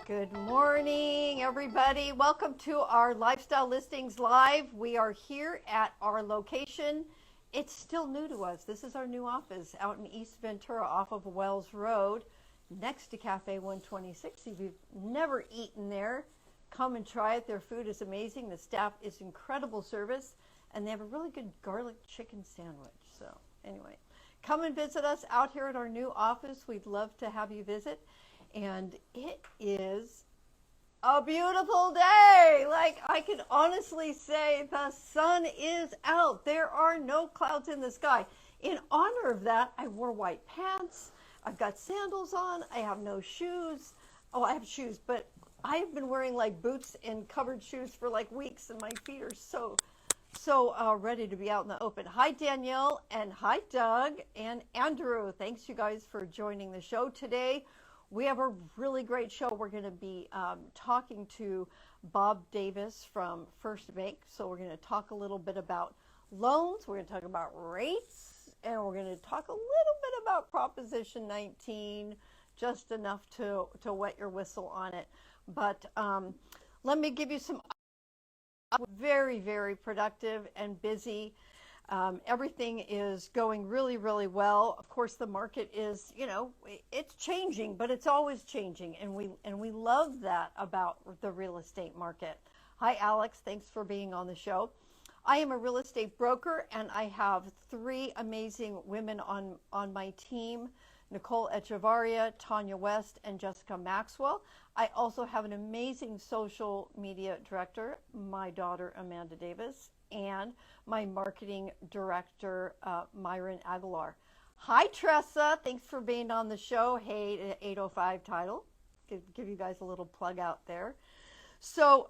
Good morning, everybody. Welcome to our Lifestyle Listings Live. We are here at our location. It's still new to us. This is our new office out in East Ventura off of Wells Road next to Cafe 126. If you've never eaten there, come and try it. Their food is amazing. The staff is incredible service, and they have a really good garlic chicken sandwich. So anyway, come and visit us out here at our new office. We'd love to have you visit. And it is a beautiful day. Like, I can honestly say the sun is out. There are no clouds in the sky. In honor of that, I wore white pants. I've got sandals on. I have no shoes. Oh, I have shoes, but I've been wearing like boots and covered shoes for like weeks, and my feet are so ready to be out in the open. Hi, Danielle, and hi, Doug and Andrew. Thanks, you guys, for joining the show today. We have a really great show. We're going to be talking to Bob Davis from First Bank. So we're going to talk a little bit about loans. We're going to talk about rates. And we're going to talk a little bit about Proposition 19, just enough to wet your whistle on it. But let me give you some very, very productive and busy. Everything is going really, really well. Of course, the market is, it's changing, but it's always changing, and we love that about the real estate market. Hi, Alex. Thanks for being on the show. I am a real estate broker, and I have three amazing women on my team: Nicole Echevarria, Tanya West, and Jessica Maxwell. I also have an amazing social media director, my daughter Amanda Davis, and my marketing director, Myron Aguilar. Hi, Tressa. Thanks for being on the show. Hey, 805 title. Give you guys a little plug out there. So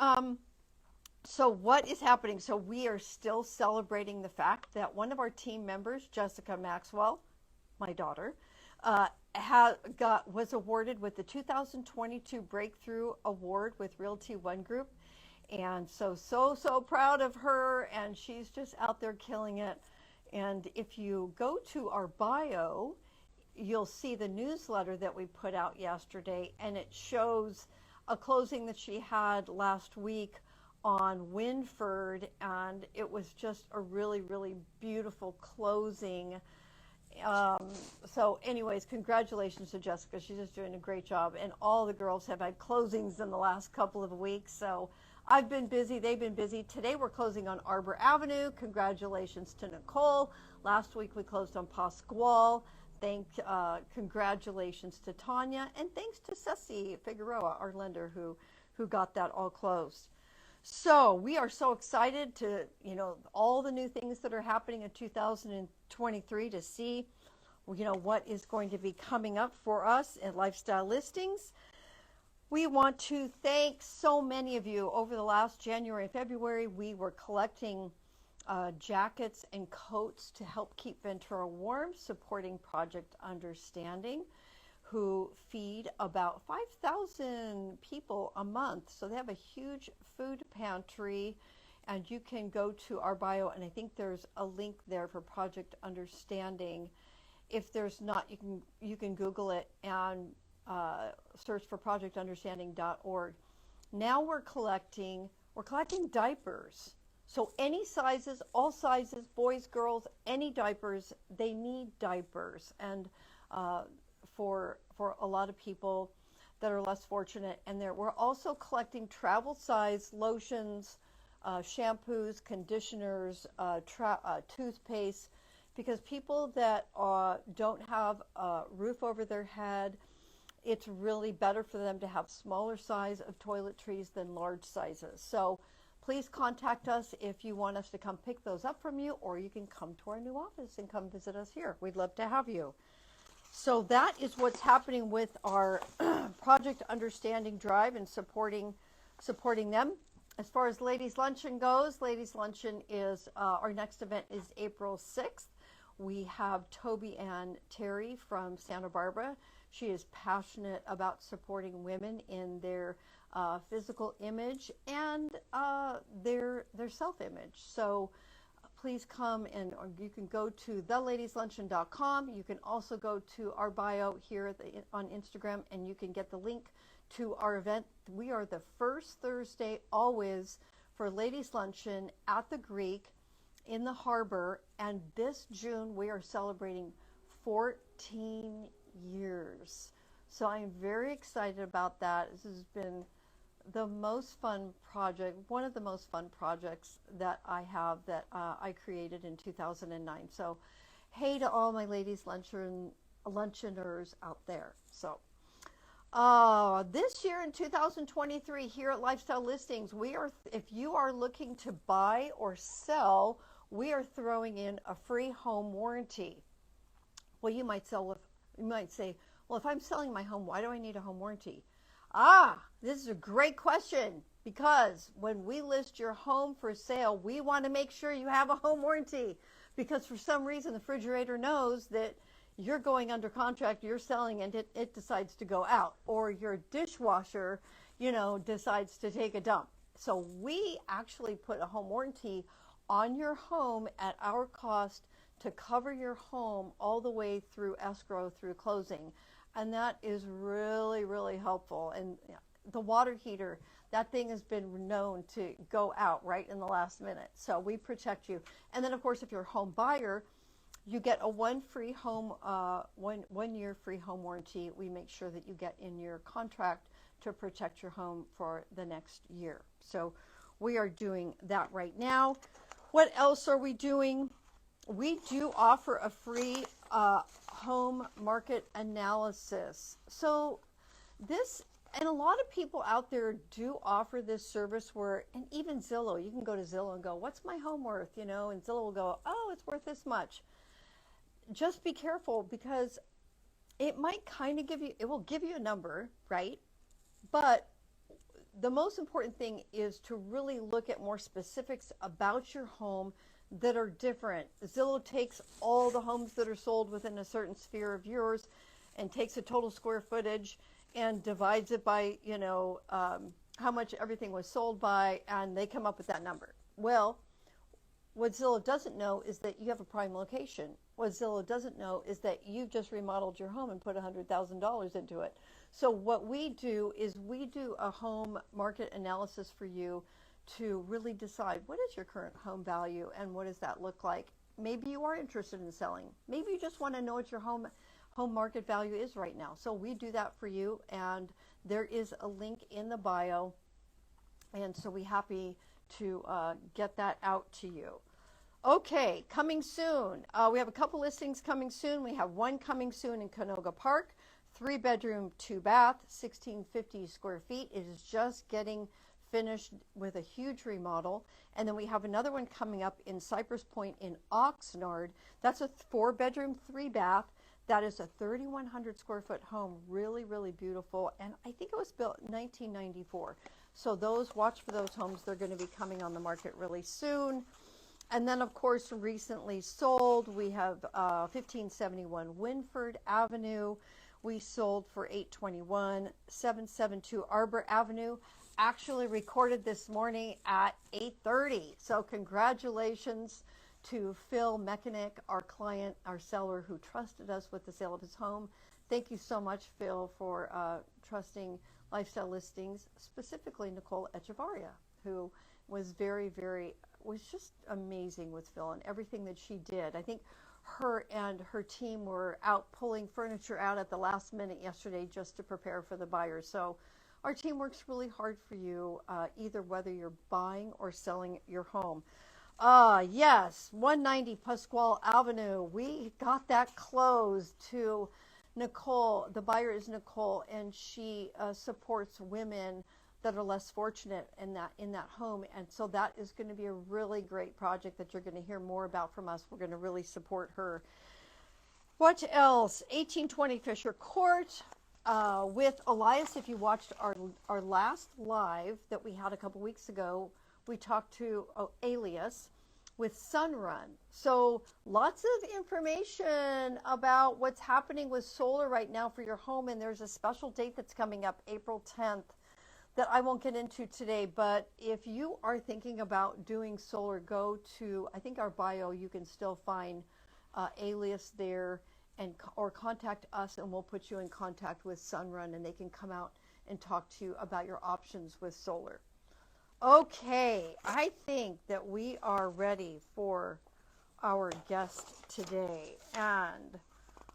what is happening? So we are still celebrating the fact that one of our team members, Jessica Maxwell, my daughter, was awarded with the 2022 Breakthrough Award with Realty One Group. And so proud of her, and she's just out there killing it. And if you go to our bio, you'll see the newsletter that we put out yesterday, and it shows a closing that she had last week on Winford, and it was just a really, really beautiful closing. So anyways, congratulations to Jessica. She's just doing a great job, and all the girls have had closings in the last couple of weeks. So I've been busy. They've been busy. Today we're closing on Arbor Avenue. Congratulations to Nicole. Last week we closed on Pasquale. Congratulations to Tanya, and thanks to Ceci Figueroa, our lender, who got that all closed. So we are so excited to, all the new things that are happening in 2023 to see, what is going to be coming up for us in Lifestyle Listings. We want to thank so many of you. Over the last January and February, we were collecting jackets and coats to help keep Ventura warm, supporting Project Understanding, who feed about 5,000 people a month. So they have a huge food pantry, and you can go to our bio, and I think there's a link there for Project Understanding. If there's not, you can Google it and search for projectunderstanding.org. Now we're collecting diapers. So any sizes, all sizes, boys, girls, any diapers, they need diapers. And for a lot of people that are less fortunate. And we're also collecting travel size lotions, shampoos, conditioners, toothpaste, because people that don't have a roof over their head, it's really better for them to have smaller size of toiletries than large sizes. So please contact us if you want us to come pick those up from you, or you can come to our new office and come visit us here. We'd love to have you. So that is what's happening with our Project Understanding Drive and supporting them. As far as Ladies Luncheon goes, Ladies Luncheon is, our next event is April 6th. We have Toby Ann Terry from Santa Barbara. She is passionate about supporting women in their physical image and their self-image. So please come, and or you can go to theladiesLuncheon.com. You can also go to our bio here on Instagram, and you can get the link to our event. We are the first Thursday always for Ladies Luncheon at the Greek in the harbor, and this June we are celebrating 14 years. So I'm very excited about that. This has been the most fun project, one of the most fun projects that I have that I created in 2009. So hey to all my ladies luncheoners out there. So this year in 2023 here at Lifestyle Listings, if you are looking to buy or sell, we are throwing in a free home warranty. Well, you might say, well, if I'm selling my home, why do I need a home warranty? This is a great question, because when we list your home for sale, we want to make sure you have a home warranty, because for some reason the refrigerator knows that you're going under contract, you're selling, and it decides to go out, or your dishwasher, decides to take a dump. So we actually put a home warranty on your home at our cost to cover your home all the way through escrow, through closing. And that is really, really helpful. And the water heater, that thing has been known to go out right in the last minute. So we protect you. And then, of course, if you're a home buyer, you get a one year free home warranty. We make sure that you get in your contract to protect your home for the next year. So we are doing that right now. What else are we doing? We do offer a free home market analysis. So this, and a lot of people out there do offer this service where, and even Zillow, you can go to Zillow and go, what's my home worth? And Zillow will go, oh, it's worth this much. Just be careful, because it might kind of it will give you a number, right? But the most important thing is to really look at more specifics about your home that are different. Zillow takes all the homes that are sold within a certain sphere of yours and takes the total square footage and divides it by, how much everything was sold by, and they come up with that number. Well, what Zillow doesn't know is that you have a prime location. What Zillow doesn't know is that you've just remodeled your home and put $100,000 into it. So what we do is we do a home market analysis for you to really decide, what is your current home value and what does that look like? Maybe you are interested in selling. Maybe you just want to know what your home market value is right now. So we do that for you, and there is a link in the bio, and so we're happy to get that out to you. Okay, coming soon. We have a couple listings coming soon. We have one coming soon in Canoga Park, 3-bedroom, 2-bath, 1,650 square feet. It is just getting finished with a huge remodel. And then we have another one coming up in Cypress Point in Oxnard. That's a 4-bedroom, 3-bath. That is a 3,100 square foot home. Really, really beautiful. And I think it was built in 1994. So watch for those homes. They're going to be coming on the market really soon. And then, of course, recently sold, we have 1571 Winford Avenue. We sold for $821. 772 Arbor Avenue. Actually recorded this morning at 8:30. So congratulations to Phil Mechanic, our client, our seller, who trusted us with the sale of his home. Thank you so much, Phil, for trusting Lifestyle Listings, specifically Nicole Echevarria, who was was just amazing with Phil and everything that she did. I think her and her team were out pulling furniture out at the last minute yesterday just to prepare for the buyers. So our team works really hard for you, either whether you're buying or selling your home. Yes, 190 Pasquale Avenue. We got that closed to Nicole. The buyer is Nicole, and she supports women that are less fortunate in that home. And so that is going to be a really great project that you're going to hear more about from us. We're going to really support her. What else? 1820 Fisher Court with Elias. If you watched our last live that we had a couple weeks ago, we talked to Alias with Sunrun. So lots of information about what's happening with solar right now for your home. And there's a special date that's coming up, April 10th, that I won't get into today. But if you are thinking about doing solar, go to, I think our bio, you can still find Alias there, or contact us and we'll put you in contact with Sunrun, and they can come out and talk to you about your options with solar. Okay, I think that we are ready for our guest today, and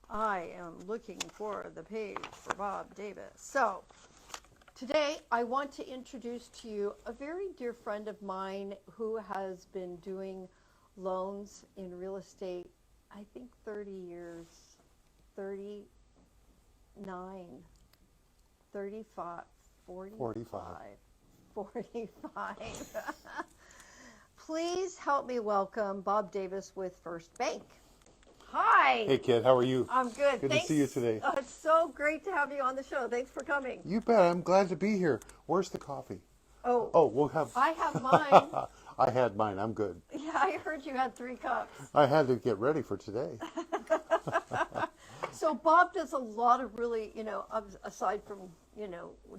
I am looking for the page for Bob Davis. So today I want to introduce to you a very dear friend of mine who has been doing loans in real estate, I think 30 years, 39, 35, 45. 45. Please help me welcome Bob Davis with First Bank. Hi. Hey, kid. How are you? I'm good. Good Thanks. to see you today. It's so great to have you on the show. Thanks for coming. You bet. I'm glad to be here. Where's the coffee? Oh, we'll have... I have mine. I had mine. I'm good. Yeah, I heard you had 3 cups. I had to get ready for today. So Bob does a lot of really, aside from,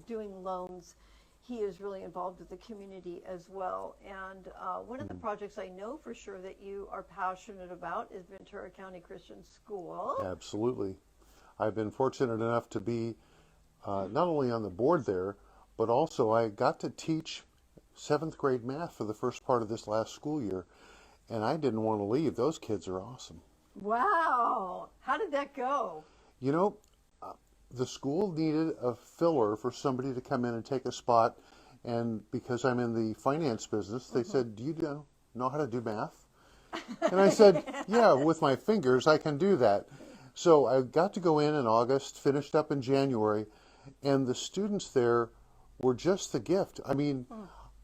doing loans, he is really involved with the community as well. And one of the projects I know for sure that you are passionate about is Ventura County Christian School. Absolutely. I've been fortunate enough to be not only on the board there, but also I got to teach 7th grade math for the first part of this last school year. And I didn't want to leave. Those kids are awesome. Wow. How did that go? You know, the school needed a filler for somebody to come in and take a spot. And because I'm in the finance business, they said, do you know how to do math? And I said, yeah, with my fingers, I can do that. So I got to go in August, finished up in January, and the students there were just the gift. I mean,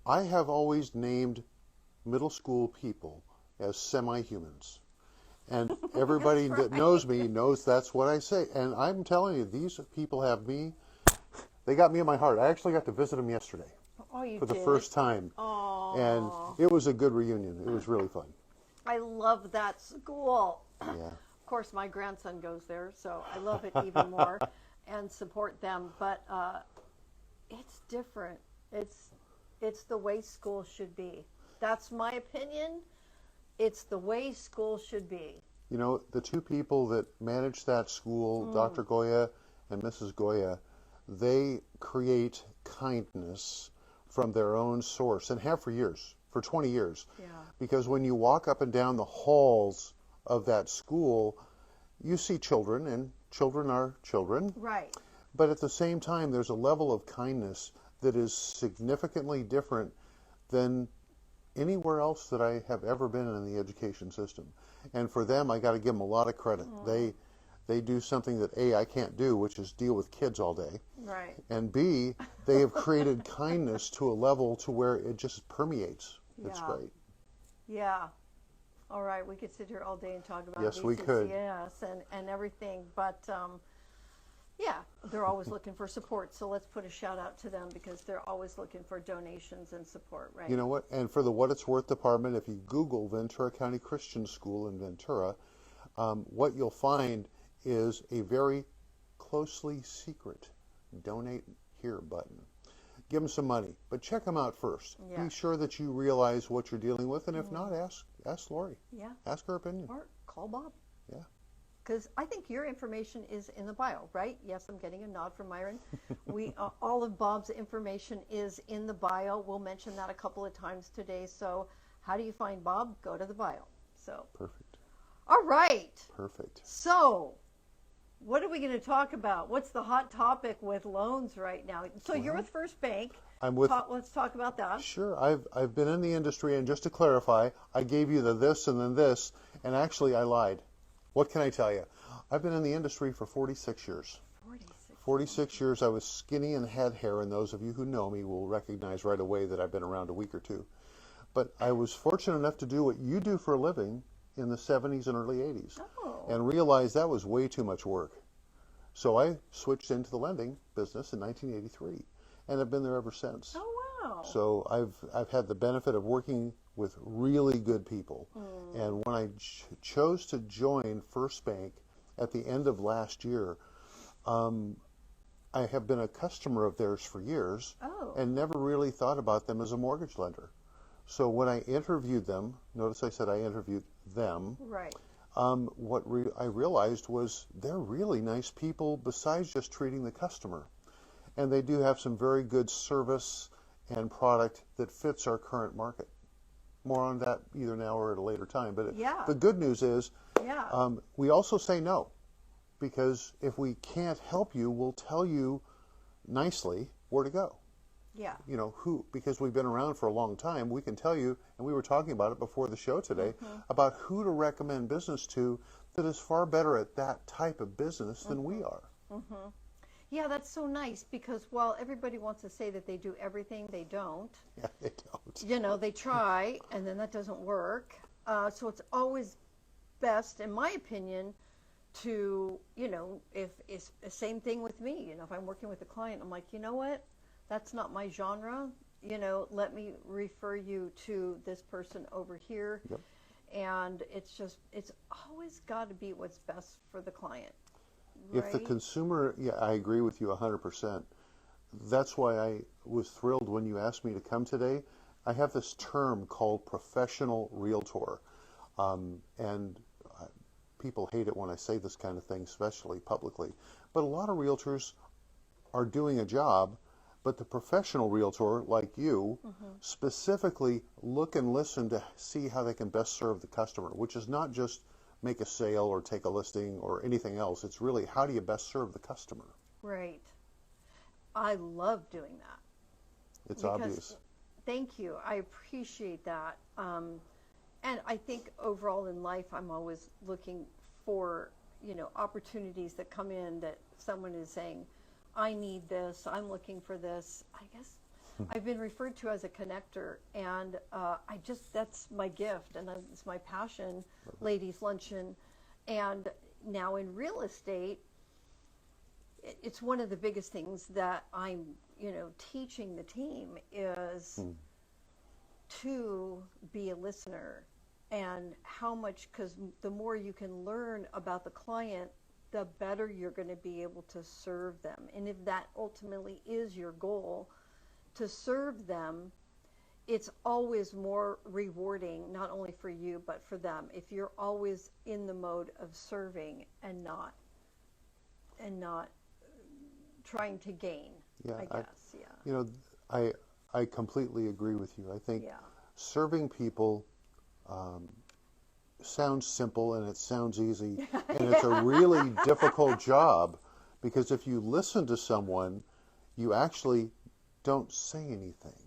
I have always named middle school people as semi-humans. And everybody that knows me knows that's what I say. And I'm telling you, these people have me. They got me in my heart. I actually got to visit them yesterday For the first time. Aww. And it was a good reunion. It was really fun. I love that school. Yeah. Of course, my grandson goes there, so I love it even more and support them. But it's different. It's the way school should be. That's my opinion. It's the way school should be. You know, the 2 people that manage that school, Dr. Goya and Mrs. Goya, they create kindness from their own source and have for years, for 20 years. Yeah. Because when you walk up and down the halls of that school, you see children, and children are children. Right. But at the same time, there's a level of kindness that is significantly different than anywhere else that I have ever been in the education system. And for them, I got to give them a lot of credit. They do something that A, I can't do, which is deal with kids all day. Right. And B, they have created kindness to a level to where it just permeates. It's great. Yeah. All right. We could sit here all day and talk about Yes, we could. VCCS and everything. But, yeah, they're always looking for support. So let's put a shout out to them because they're always looking for donations and support, right? You know what? And for the What It's Worth department, if you Google Ventura County Christian School in Ventura, what you'll find is a very closely secret donate here button. Give them some money, but check them out first. Yeah. Be sure that you realize what you're dealing with, and if not, ask Lori. Yeah. Ask her opinion. Or call Bob. Yeah. Because I think your information is in the bio, right? Yes, I'm getting a nod from Myron. All of Bob's information is in the bio. We'll mention that a couple of times today. So how do you find Bob? Go to the bio. So Perfect. all right. Perfect. So what are we going to talk about? What's the hot topic with loans right now? So you're with First Bank. I'm with... Let's talk about that. Sure. I've been in the industry, and just to clarify, I gave you the this and then this, and actually I lied. What can I tell you? I've been in the industry for 46 years. 46 years. I was skinny and had hair, and those of you who know me will recognize right away that I've been around a week or two. But I was fortunate enough to do what you do for a living in the 70s and early 80s, and realized that was way too much work. So I switched into the lending business in 1983, and I've been there ever since. Oh, wow. So I've had the benefit of working with really good people. And when I chose to join First Bank at the end of last year, I have been a customer of theirs for years and never really thought about them as a mortgage lender. So when I interviewed them, notice I said I interviewed them. Right. I realized was they're really nice people besides just treating the customer. and they do have some very good service and product that fits our current market. More on that either now or at a later time. But Yeah. the good news is Yeah. we also say no, because if we can't help you, we'll tell you nicely where to go. Yeah. You know, because we've been around for a long time, we can tell you, and we were talking about it before the show today, about who to recommend business to that is far better at that type of business than we are. Yeah, that's so nice, because while everybody wants to say that they do everything, they don't. Yeah, they don't. You know, they try, and then that doesn't work. So it's always best, in my opinion, to, you know, if it's the same thing with me, you know, if I'm working with a client, I'm like, you know what, that's not my genre, you know, let me refer you to this person over here. Yep. And it's always got to be what's best for the client. If the right? consumer, yeah, I agree with you 100%. That's why I was thrilled when you asked me to come today. I have this term called professional realtor. And people hate it when I say this kind of thing, especially publicly. But a lot of realtors are doing a job, but the professional realtor, like you, specifically look and listen to see how they can best serve the customer, which is not just make a sale or take a listing or anything else. It's really, how do you best serve the customer? Right. I love doing that. It's Because- obvious. Thank you. I appreciate that. And I think overall in life, I'm always looking for, you know, opportunities that come in that someone is saying, I need this, I'm looking for this. I guess I've been referred to as a connector, and that's my gift, and it's my passion, ladies luncheon. And now in real estate, it's one of the biggest things that I'm, you know, teaching the team is to be a listener, and how much, because the more you can learn about the client, the better you're going to be able to serve them. And if that ultimately is your goal, to serve them, it's always more rewarding, not only for you, but for them, if you're always in the mode of serving and not trying to gain, Yeah, I guess. Yeah. You know, I completely agree with you. I think Yeah. serving people sounds simple and it sounds easy, and it's a really difficult job, because if you listen to someone, you actually don't say anything.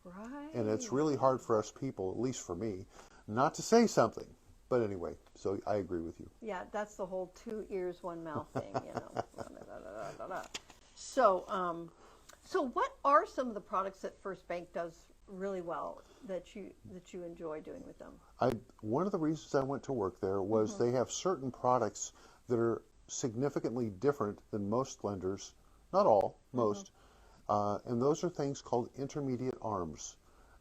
Right. And it's really hard for us people, at least for me, not to say something. But anyway, so I agree with you. Yeah, that's the whole 2 ears, 1 mouth thing, you know. So what are some of the products that First Bank does really well that you enjoy doing with them? One of the reasons I went to work there was they have certain products that are significantly different than most lenders, not all, most, and those are things called intermediate arms.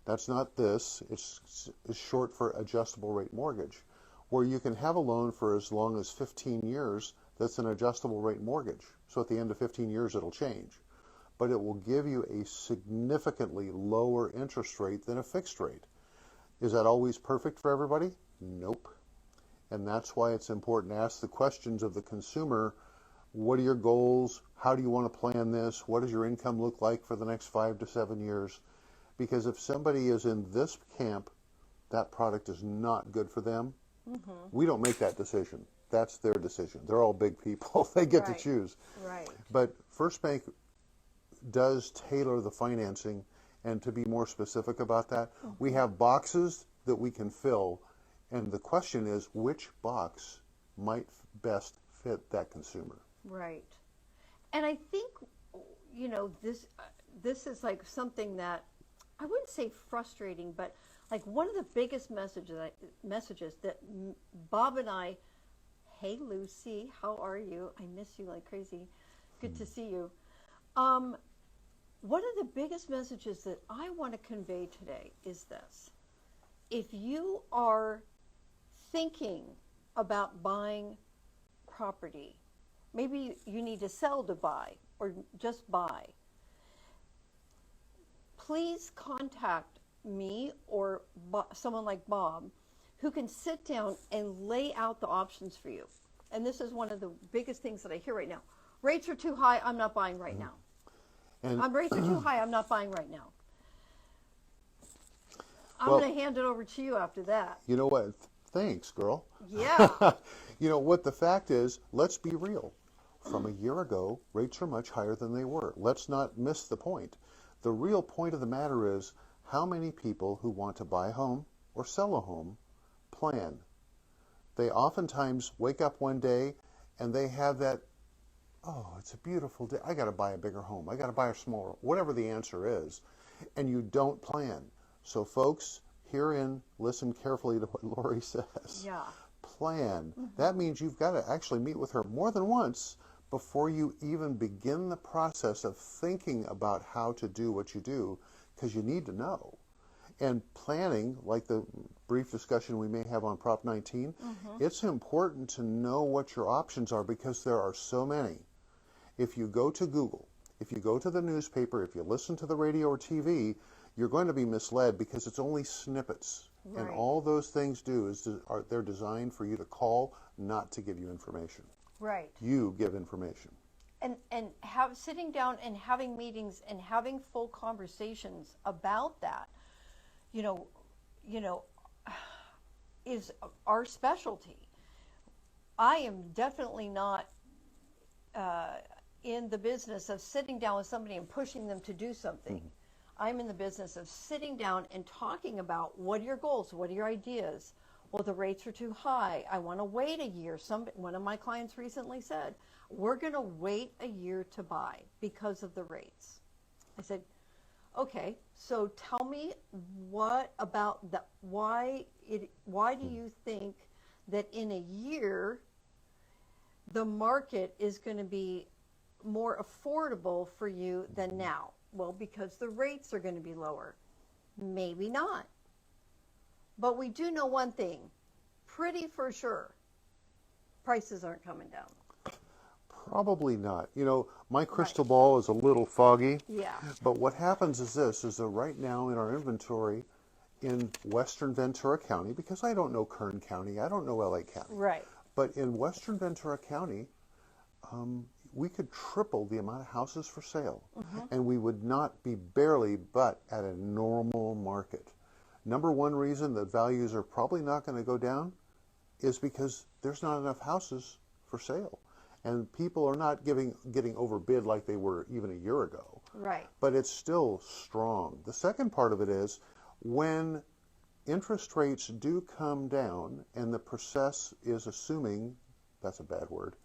That's not this. It's short for adjustable rate mortgage, where you can have a loan for as long as 15 years that's an adjustable rate mortgage. So at the end of 15 years, it'll change. But it will give you a significantly lower interest rate than a fixed rate. Is that always perfect for everybody? Nope. And that's why it's important to ask the questions of the consumer. What are your goals? How do you want to plan this? What does your income look like for the next 5 to 7 years? Because if somebody is in this camp, that product is not good for them. We don't make that decision. That's their decision. They're all big people. They get to Right. choose. Right. But First Bank does tailor the financing, and to be more specific about that, we have boxes that we can fill, and the question is, which box might best fit that consumer? Right. And I think, you know, this is like something that I wouldn't say frustrating, but like one of the biggest messages that Bob and I, hey Lucy, how are you? I miss you like crazy. Good to see you. One of the biggest messages that I want to convey today is this. If you are thinking about buying property, maybe you need to sell to buy or just buy, please contact me or someone like Bob who can sit down and lay out the options for you. And this is one of the biggest things that I hear right now. Rates are too high, I'm not buying right now. And I'm rates are too high. I'm not buying right now. I'm Well- going to hand it over to you after that. you know what? Thanks, girl. Yeah. You know what the fact is, let's be real. From a year ago, rates are much higher than they were. Let's not miss the point. The real point of the matter is how many people who want to buy a home or sell a home plan. They oftentimes wake up one day and they have that, oh, it's a beautiful day. I got to buy a bigger home. I got to buy a smaller, whatever the answer is. And you don't plan. So folks, herein, listen carefully to what Lori says. Yeah. Plan. That means you've got to actually meet with her more than once before you even begin the process of thinking about how to do what you do, because you need to know. And planning, like the brief discussion we may have on Prop 19, it's important to know what your options are because there are so many. If you go to Google, if you go to the newspaper, if you listen to the radio or TV, you're going to be misled because it's only snippets. And Right. all those things do is they're designed for you to call, not to give you information. Right. You give information. And have sitting down and having meetings and having full conversations about that, you know, is our specialty. I am definitely not in the business of sitting down with somebody and pushing them to do something. I'm in the business of sitting down and talking about what are your goals, what are your ideas. Well, the rates are too high. I want to wait a year. One of my clients recently said, we're going to wait a year to buy because of the rates. I said, okay, so tell me what about that? Why do you think that in a year the market is going to be more affordable for you than now? Well, because the rates are going to be lower. Maybe not. But we do know one thing, pretty for sure. Prices aren't coming down. Probably not. You know, my crystal ball is a little foggy. Yeah. But what happens is this, is that right now in our inventory in western Ventura County, because I don't know Kern County, I don't know LA County. Right. But in western Ventura County, we could triple the amount of houses for sale. And we would not be barely but at a normal market. Number one reason that values are probably not going to go down is because there's not enough houses for sale. And people are not getting overbid like they were even a year ago. Right. But it's still strong. The second part of it is when interest rates do come down, and the process is assuming, that's a bad word,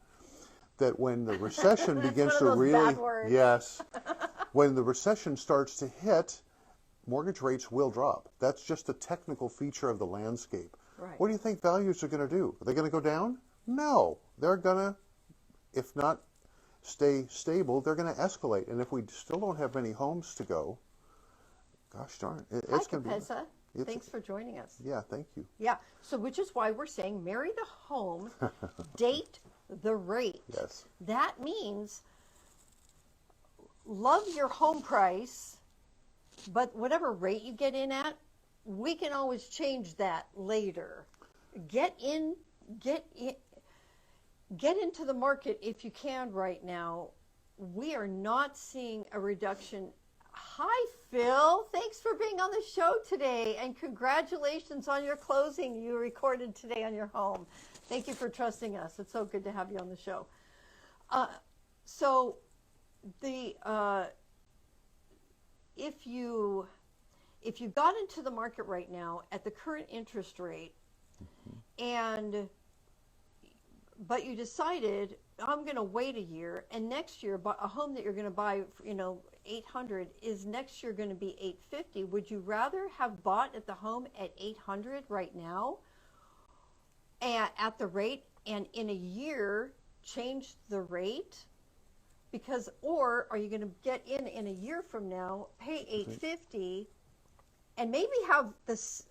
that when the recession begins one to of those really, bad words. yes, when the recession starts to hit, mortgage rates will drop. That's just a technical feature of the landscape. Right. What do you think values are going to do? Are they going to go down? No. They're going to, if not stay stable, they're going to escalate. And if we still don't have many homes to go, gosh darn, it's Hi, going to be. Capessa. it's- Thanks for joining us. Yeah, thank you. Yeah. So, which is why we're saying marry the home, date the rate. Yes. That means love your home price, but whatever rate you get in at, we can always change that later. Get into the market if you can right now. We are not seeing a reduction. Hi, Phil. Thanks for being on the show today, and congratulations on your closing you recorded today on your home. Thank you for trusting us. It's so good to have you on the show. So the if you got into the market right now at the current interest rate, but you decided I'm going to wait a year, and next year a home that you're going to buy, $800 is next year going to be $850. Would you rather have bought at the home at $800 right now, at the rate, and in a year change the rate? Because, or are you going to get in a year from now, pay $850, and maybe have this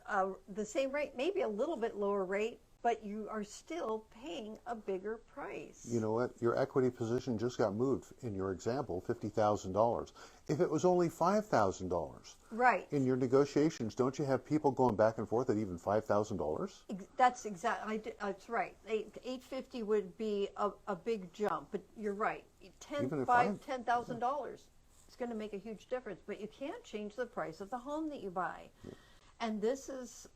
the same rate, maybe a little bit lower rate, but you are still paying a bigger price? You know what? Your equity position just got moved in your example, $50,000. If it was only $5,000, Right. in your negotiations, don't you have people going back and forth at even $5,000? That's exactly. That's right. $850 would be a big jump, but you're right. Even if $10,000 is going to make a huge difference. But you can't change the price of the home that you buy. And this is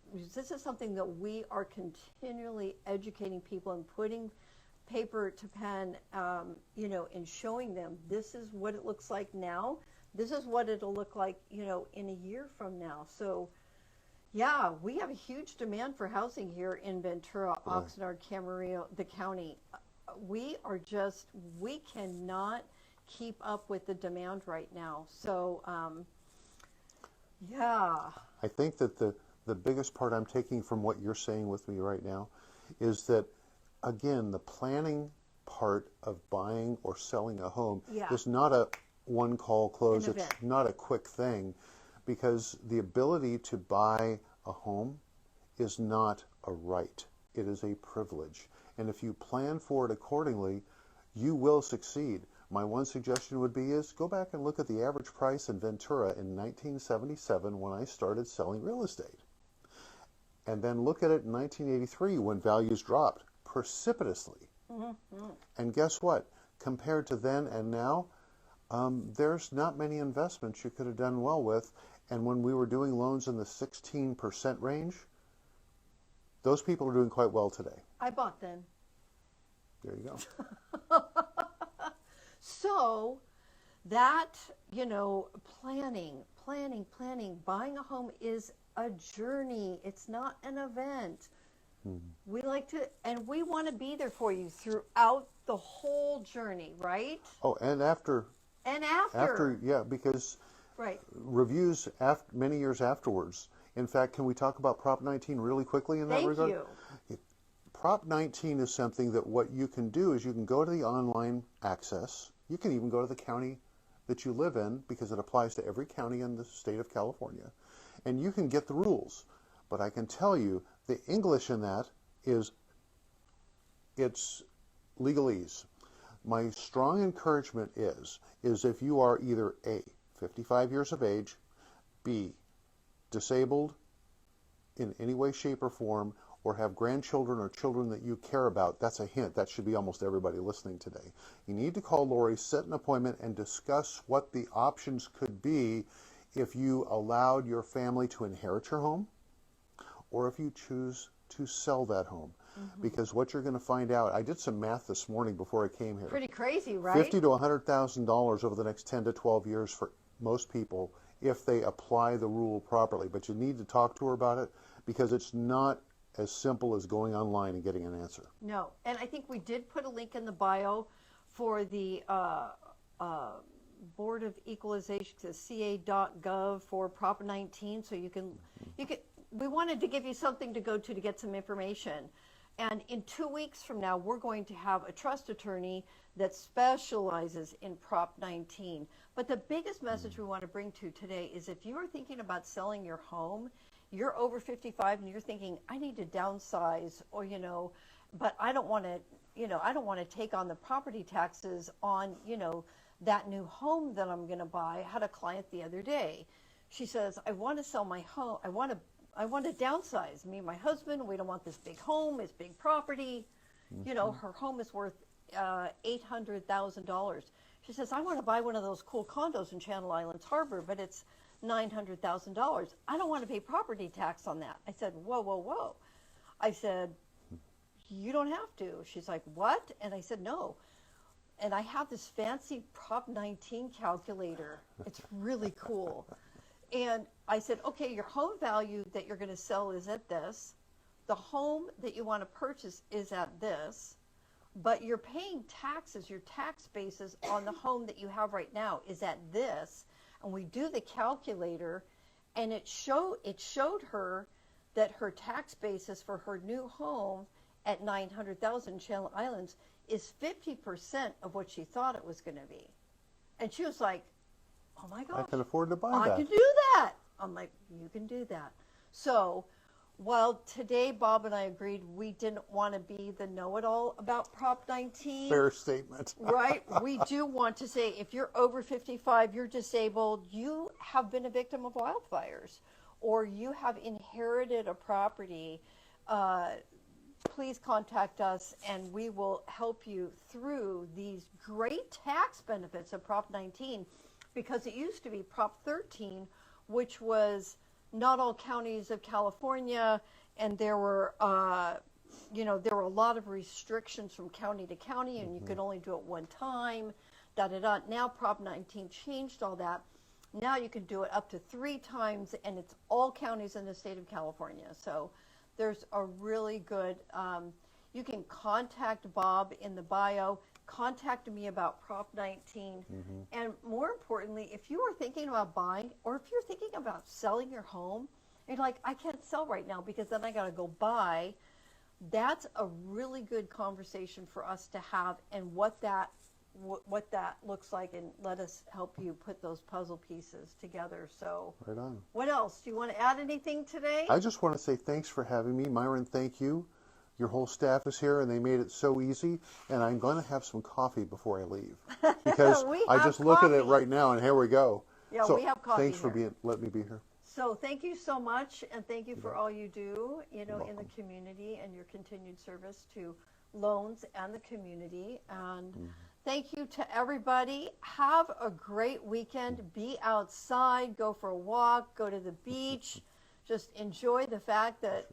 something that we are continually educating people and putting paper to pen, and showing them this is what it looks like now. This is what it'll look like, in a year from now. So, yeah, we have a huge demand for housing here in Ventura, Oxnard, Camarillo, the county. We cannot keep up with the demand right now. So, yeah. I think that the biggest part I'm taking from what you're saying with me right now is that, again, the planning part of buying or selling a home is not a one-call close. It's not a quick thing, because the ability to buy a home is not a right. It is a privilege. And if you plan for it accordingly, you will succeed. My one suggestion would be is go back and look at the average price in Ventura in 1977 when I started selling real estate. And then look at it in 1983 when values dropped precipitously. Mm-hmm. And guess what? Compared to then and now, there's not many investments you could have done well with. And when we were doing loans in the 16% range, those people are doing quite well today. I bought then. There you go. So that, planning, buying a home is a journey. It's not an event. We like to, and we want to be there for you throughout the whole journey, right? Oh, and after. And after. Yeah, because reviews many years afterwards. In fact, can we talk about Prop 19 really quickly in that regard? Thank you. Prop 19 is something that what you can do is you can go to the online access. You can even go to the county that you live in, because it applies to every county in the state of California. And you can get the rules. But I can tell you the English in that it's legalese. My strong encouragement is if you are either A, 55 years of age, B, disabled in any way, shape, or form, or have grandchildren or children that you care about, that's a hint. That should be almost everybody listening today. You need to call Lori, set an appointment, and discuss what the options could be if you allowed your family to inherit your home, or if you choose to sell that home. Mm-hmm. Because what you're going to find out, I did some math this morning before I came here. Pretty crazy, right? $50,000 to $100,000 over the next 10 to 12 years for most people if they apply the rule properly. But you need to talk to her about it, because it's not as simple as going online and getting an answer. No, and I think we did put a link in the bio for the Board of Equalization, to ca.gov for Prop 19, so you can. We wanted to give you something to go to get some information. And in 2 weeks from now, we're going to have a trust attorney that specializes in Prop 19. But the biggest message we want to bring to today is if you are thinking about selling your home, you're over 55 and you're thinking, I need to downsize, or, but I don't want to, take on the property taxes on, that new home that I'm going to buy. I had a client the other day. She says, I want to sell my home. I want to downsize. Me and my husband, we don't want this big home, this big property. Mm-hmm. Her home is worth $800,000. She says, I want to buy one of those cool condos in Channel Islands Harbor, but it's $900,000. I don't want to pay property tax on that. I said, whoa. I said, you don't have to. She's like, what? And I said, no. And I have this fancy Prop 19 calculator. It's really cool. And I said, okay, your home value that you're going to sell is at this. The home that you want to purchase is at this. But you're paying taxes, your tax basis on the home that you have right now is at this. And we do the calculator, and it showed her that her tax basis for her new home at $900,000 Channel Islands is 50% of what she thought it was going to be. And she was like, oh my gosh, I can afford to buy that. I can do that. I'm like, you can do that. So while today Bob and I agreed we didn't want to be the know-it-all about Prop 19. Fair statement. Right? We do want to say if you're over 55, you're disabled, you have been a victim of wildfires, or you have inherited a property, please contact us and we will help you through these great tax benefits of Prop 19 because it used to be Prop 13, which was not all counties of California, and there were, there were a lot of restrictions from county to county, and you could only do it one time, da-da-da. Now Prop 19 changed all that. Now you can do it up to 3 times, and it's all counties in the state of California. So there's a really good, you can contact Bob in the bio, contact me about Prop 19, and more importantly, if you are thinking about buying, or if you're thinking about selling your home, and you're like, I can't sell right now because then I got to go buy, that's a really good conversation for us to have, and what that looks like, and let us help you put those puzzle pieces together. So Right on. what else? Do you want to add anything today? I just want to say thanks for having me. Myron, thank you. Your whole staff is here, and they made it so easy. And I'm going to have some coffee before I leave, because We I have just look at it coffee. right now, and here we go. Yeah, so we have coffee thanks for here. letting me be here. So thank you so much, and thank you for all you do, in the welcome. community, and your continued service to loans and the community. And thank you to everybody. Have a great weekend. Be outside, go for a walk, go to the beach. Just enjoy the fact that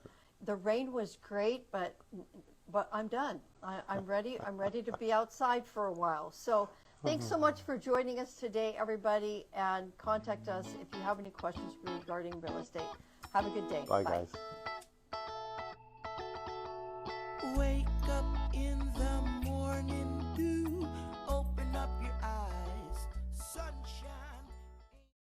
the rain was great, but I'm done. I'm ready. I'm ready to be outside for a while. So thanks so much for joining us today, everybody, and contact us if you have any questions regarding real estate. Have a good day. Bye, guys. Wake